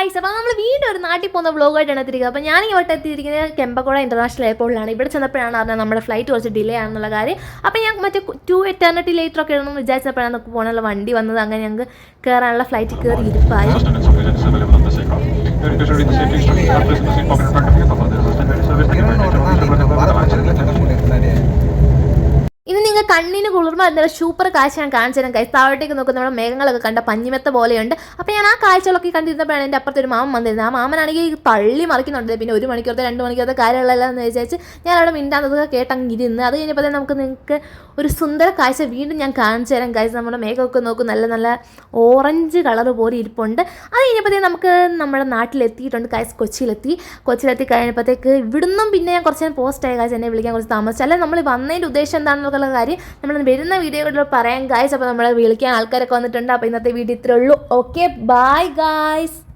Guys, അപ്പോൾ നമ്മൾ വീണ്ടും ഒരു നാട്ടിൽ പോകുന്ന വ്ളോഗായിട്ടാണ് എത്തിയിരിക്കുന്നത്. അപ്പോൾ ഞാൻ ഇങ്ങോട്ട് എത്തിയിരിക്കുന്നത് കെമ്പഗോഡ ഇൻ്റർനാഷണൽ എയർപോർട്ടിലാണ്. ഇവിടെ ചെന്നപ്പോഴാണ് അറിഞ്ഞത് നമ്മുടെ ഫ്ലൈറ്റ് കുറച്ച് ഡിലേ ആണെന്നുള്ള കാര്യം. അപ്പോൾ ഞാൻ മറ്റേ 2 എറ്റർണിറ്റി ലേറ്റർ ഒക്കെ ഇടണമെന്ന് വിചാരിച്ചപ്പോഴാണ് നമുക്ക് പോകാനുള്ള വണ്ടി വന്നത്. അങ്ങനെ ഞങ്ങൾക്ക് കയറാനുള്ള ഫ്ലൈറ്റ് കയറി ഇരിപ്പായി. ഇനി നിങ്ങൾ കണ്ണിന് കുളിർമ എന്നുള്ള സൂപ്പർ കാഴ്ച ഞാൻ കാണിച്ചു തരാം ഗൈസ്. താഴോട്ടേക്ക് നോക്കുന്ന നമ്മുടെ മേഘങ്ങളൊക്കെ കണ്ട പഞ്ഞിമെത്ത പോലെയുണ്ട്. അപ്പോൾ ഞാൻ ആ കാഴ്ചകളൊക്കെ കണ്ടിരുന്നപ്പോഴാണ് എൻ്റെ അപ്പുറത്തൊരു മാമൻ വന്നിരുന്നത്. ആ മാമനാണെങ്കിൽ തള്ളി മറിക്കുന്നുണ്ട്. പിന്നെ 1 മണിക്കൂറത്തെ 2 മണിക്കൂറത്തെ കാര്യങ്ങളെല്ലാം എന്ന് വിചാരിച്ച് ഞാൻ അവിടെ മിണ്ടാന്നതൊക്കെ കേട്ടങ്ങ് ഇരുന്ന്. അത് കഴിഞ്ഞപ്പോൾ നിങ്ങൾക്ക് ഒരു സുന്ദര കാഴ്ച വീണ്ടും ഞാൻ കാണിച്ചു തരാം ഗൈസ്. നമ്മുടെ മേഘമൊക്കെ നോക്കും, നല്ല നല്ല ഓറഞ്ച് കളർ പോലെ ഇരിപ്പുണ്ട്. അത് കഴിഞ്ഞപ്പോഴത്തേക്ക് നമുക്ക് നമ്മുടെ നാട്ടിലെത്തിയിട്ടുണ്ട് ഗൈസ്. കൊച്ചിയിലെത്തി കഴിഞ്ഞപ്പോഴത്തേക്ക് ഇവിടുന്നും പിന്നെ ഞാൻ കുറച്ച് നേരം പോസ്റ്റ് ആയ ഗൈസ്. എന്നെ വിളിക്കാൻ കുറച്ച് താമസിച്ചു. അല്ലെങ്കിൽ നമ്മൾ വന്നതിൻ്റെ ഉദ്ദേശം എന്താണെന്നുള്ള കാര്യം നമ്മൾ വരുന്ന വീഡിയോകളിൽ പറയാം ഗൈസ്. അപ്പോൾ നമ്മളെ വിളിക്കാൻ ആൾക്കാരൊക്കെ വന്നിട്ടുണ്ട്. അപ്പോൾ ഇന്നത്തെ വീഡിയോ ഇത്രേ ഉള്ളൂ. Okay, bye guys.